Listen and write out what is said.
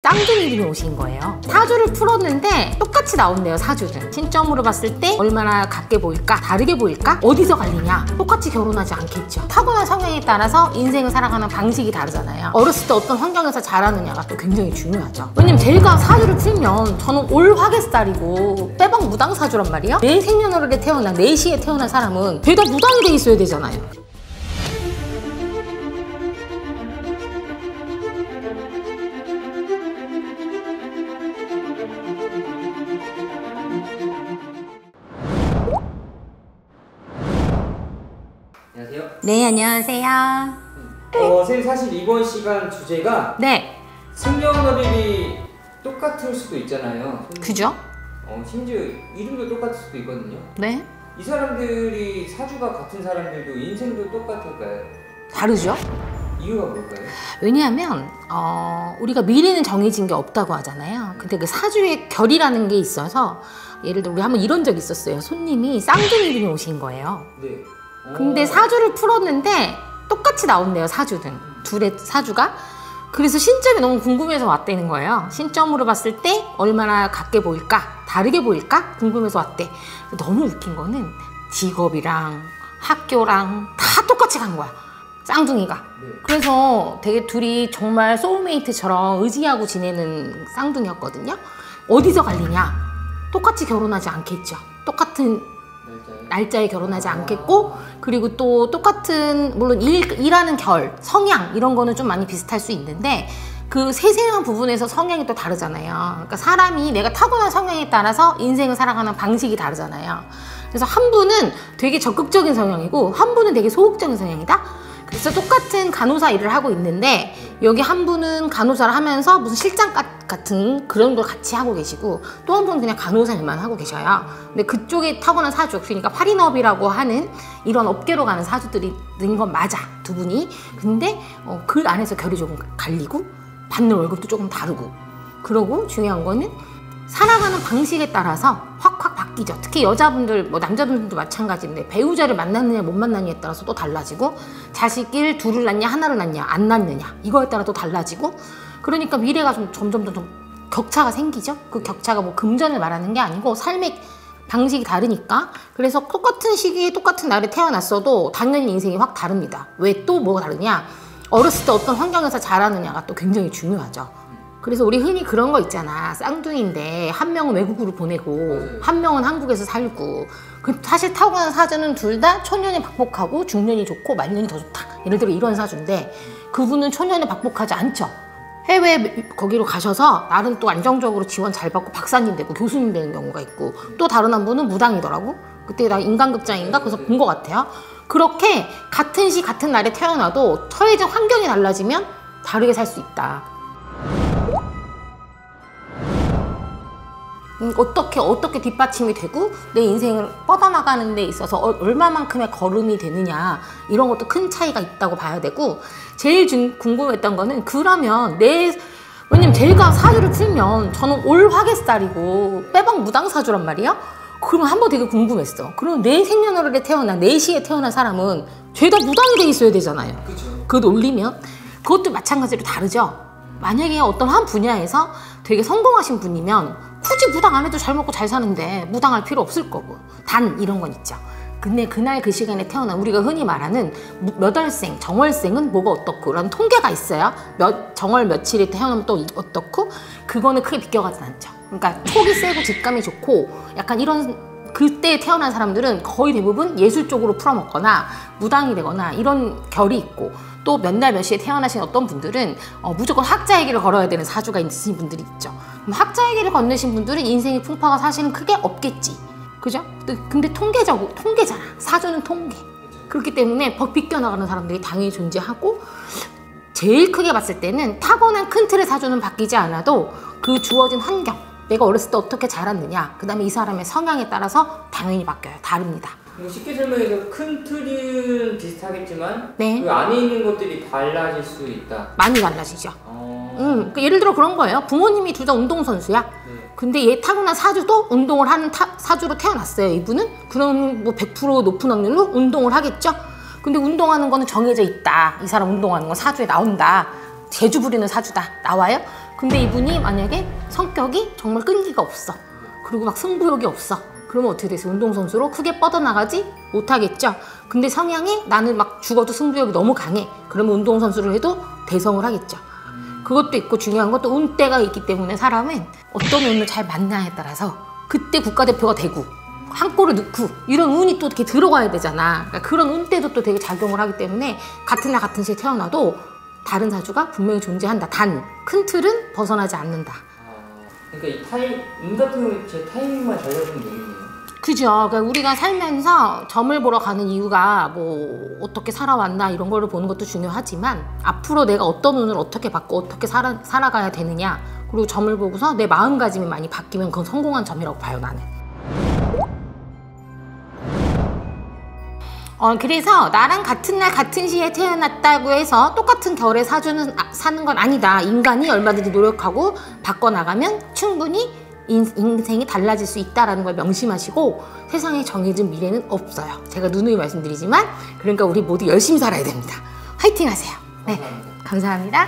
쌍둥이들이 오신 거예요. 사주를 풀었는데 똑같이 나온대요. 사주는 신점으로 봤을 때 얼마나 같게 보일까? 다르게 보일까? 어디서 갈리냐? 똑같이 결혼하지 않겠죠. 타고난 성향에 따라서 인생을 살아가는 방식이 다르잖아요. 어렸을 때 어떤 환경에서 자라느냐가 또 굉장히 중요하죠. 왜냐면 제가 사주를 풀면 저는 올 화개살이고 빼박 무당 사주란 말이에요. 내 생년월일에 태어난 4시에 태어난 사람은 죄다 무당이 돼 있어야 되잖아요. 안녕하세요. 네, 안녕하세요. 선생님 사실 이번 시간 주제가 네. 생년월일이 똑같을 수도 있잖아요. 그죠? 심지어 이름도 똑같을 수도 있거든요. 네. 이 사람들이 사주가 같은 사람들도 인생도 똑같을까요? 다르죠? 이유가 뭘까요? 왜냐하면 우리가 미래는 정해진 게 없다고 하잖아요. 근데 그 사주의 결이라는 게 있어서 예를 들어 우리 한번 이런 적이 있었어요. 손님이 쌍둥이들이 오신 거예요. 네. 근데 사주를 풀었는데 똑같이 나온대요. 사주는. 둘의 사주가. 그래서 신점이 너무 궁금해서 왔다는 거예요. 신점으로 봤을 때 얼마나 같게 보일까? 다르게 보일까? 궁금해서 왔대. 너무 웃긴 거는 직업이랑 학교랑 다 똑같이 간 거야. 쌍둥이가. 네. 그래서 되게 둘이 정말 소울메이트처럼 의지하고 지내는 쌍둥이였거든요. 어디서 갈리냐? 똑같이 결혼하지 않겠죠. 똑같은 날짜에 결혼하지 않겠고, 그리고 또 똑같은 물론 일하는 결, 성향 이런 거는 좀 많이 비슷할 수 있는데 그 세세한 부분에서 성향이 또 다르잖아요. 그러니까 사람이 내가 타고난 성향에 따라서 인생을 살아가는 방식이 다르잖아요. 그래서 한 분은 되게 적극적인 성향이고 한 분은 되게 소극적인 성향이다. 그래서 똑같은 간호사 일을 하고 있는데 여기 한 분은 간호사를 하면서 무슨 실장 같은 그런 걸 같이 하고 계시고 또 한 분은 그냥 간호사 일만 하고 계셔요. 근데 그쪽에 타고난 사주, 그러니까 팔인업이라고 하는 이런 업계로 가는 사주들이 는 건 맞아, 두 분이. 근데 그 안에서 결이 조금 갈리고 받는 월급도 조금 다르고, 그러고 중요한 거는 살아가는 방식에 따라서 확확 바뀌죠. 특히 여자분들, 뭐 남자분들도 마찬가지인데 배우자를 만났느냐 못 만났느냐에 따라서 또 달라지고, 자식을 둘을 낳냐 하나를 낳냐 안 낳느냐 이거에 따라 또 달라지고, 그러니까 미래가 좀 점점 격차가 생기죠. 그 격차가 뭐 금전을 말하는 게 아니고 삶의 방식이 다르니까. 그래서 똑같은 시기에 똑같은 날에 태어났어도 당연히 인생이 확 다릅니다. 왜 또 뭐가 다르냐? 어렸을 때 어떤 환경에서 자라느냐가 또 굉장히 중요하죠. 그래서 우리 흔히 그런 거 있잖아. 쌍둥이인데 한 명은 외국으로 보내고 한 명은 한국에서 살고. 사실 타고난 사주는 둘 다 초년에 박복하고 중년이 좋고 말년이 더 좋다. 예를 들어 이런 사주인데 그분은 초년에 박복하지 않죠. 해외 거기로 가셔서 나름 또 안정적으로 지원 잘 받고 박사님 되고 교수님 되는 경우가 있고, 또 다른 한 분은 무당이더라고. 그때 나 인간극장인가 그래서 본 것 같아요. 그렇게 같은 시 같은 날에 태어나도 처해진 환경이 달라지면 다르게 살 수 있다. 어떻게 뒷받침이 되고 내 인생을 뻗어나가는 데 있어서 얼마만큼의 걸음이 되느냐, 이런 것도 큰 차이가 있다고 봐야 되고, 제일 궁금했던 거는 그러면 왜냐면 제가 사주를 풀면 저는 올 화개살이고 빼박 무당 사주란 말이에요. 그러면 한번 되게 궁금했어. 그럼 내 생년월일에 태어난 4시에 태어난 사람은 죄다 무당이 돼 있어야 되잖아요. 그쵸. 그것도 올리면 그것도 마찬가지로 다르죠. 만약에 어떤 한 분야에서 되게 성공하신 분이면 굳이 무당 안 해도 잘 먹고 잘 사는데 무당할 필요 없을 거고, 단 이런 건 있죠. 근데 그날 그 시간에 태어난 우리가 흔히 말하는 몇 월생, 정월생은 뭐가 어떻고 라는 통계가 있어요. 정월 며칠에 태어나면 또 어떻고, 그거는 크게 비껴가진 않죠. 그러니까 촉이 세고 직감이 좋고 약간 이런 그때 태어난 사람들은 거의 대부분 예술 쪽으로 풀어먹거나 무당이 되거나 이런 결이 있고, 또 몇 날 몇 시에 태어나신 어떤 분들은 무조건 학자의 길을 걸어야 되는 사주가 있으신 분들이 있죠. 그럼 학자의 길을 건너신 분들은 인생의 풍파가 사실은 크게 없겠지. 그죠? 근데 통계잖아. 사주는 통계. 그렇기 때문에 비껴나가는 사람들이 당연히 존재하고, 제일 크게 봤을 때는 타고난 큰 틀의 사주는 바뀌지 않아도 그 주어진 환경, 내가 어렸을 때 어떻게 자랐느냐, 그 다음에 이 사람의 성향에 따라서 당연히 바뀌어요. 다릅니다. 쉽게 설명해서 큰 틀은 비슷하겠지만 네. 그 안에 있는 것들이 달라질 수 있다. 많이 달라지죠. 그러니까 예를 들어 그런 거예요. 부모님이 둘 다 운동선수야. 네. 근데 얘 타고난 사주도 운동을 하는 사주로 태어났어요. 이분은. 그럼 뭐 100% 높은 확률로 운동을 하겠죠. 근데 운동하는 거는 정해져 있다. 이 사람 운동하는 건 사주에 나온다. 재주 부리는 사주다. 나와요? 근데 이분이 만약에 성격이 정말 끈기가 없어. 그리고 막 승부욕이 없어. 그러면 어떻게 되세요? 운동선수로 크게 뻗어나가지 못하겠죠? 근데 성향이 나는 막 죽어도 승부욕이 너무 강해. 그러면 운동선수를 해도 대성을 하겠죠. 그것도 있고 중요한 것도 운때가 있기 때문에 사람은 어떤 운을 잘 만나냐에 따라서 그때 국가대표가 되고 한 골을 넣고 이런 운이 또 이렇게 들어가야 되잖아. 그러니까 그런 운때도 또 되게 작용을 하기 때문에 같은 날 같은 시에 태어나도 다른 사주가 분명히 존재한다. 단 큰 틀은 벗어나지 않는다. 그러니까 운 같은 경우는 제 타이밍만 잘 잡으면 되겠네요. 그죠. 그러니까 우리가 살면서 점을 보러 가는 이유가 뭐 어떻게 살아왔나 이런 거를 보는 것도 중요하지만 앞으로 내가 어떤 운을 어떻게 받고 어떻게 살아가야 되느냐 그리고 점을 보고서 내 마음가짐이 많이 바뀌면 그건 성공한 점이라고 봐요, 나는. 그래서 나랑 같은 날 같은 시에 태어났다고 해서 똑같은 결의 사주는 사는 건 아니다. 인간이 얼마든지 노력하고 바꿔나가면 충분히 인생이 달라질 수 있다는 걸 명심하시고 세상에 정해진 미래는 없어요. 제가 누누이 말씀드리지만 그러니까 우리 모두 열심히 살아야 됩니다. 화이팅 하세요. 네, 감사합니다.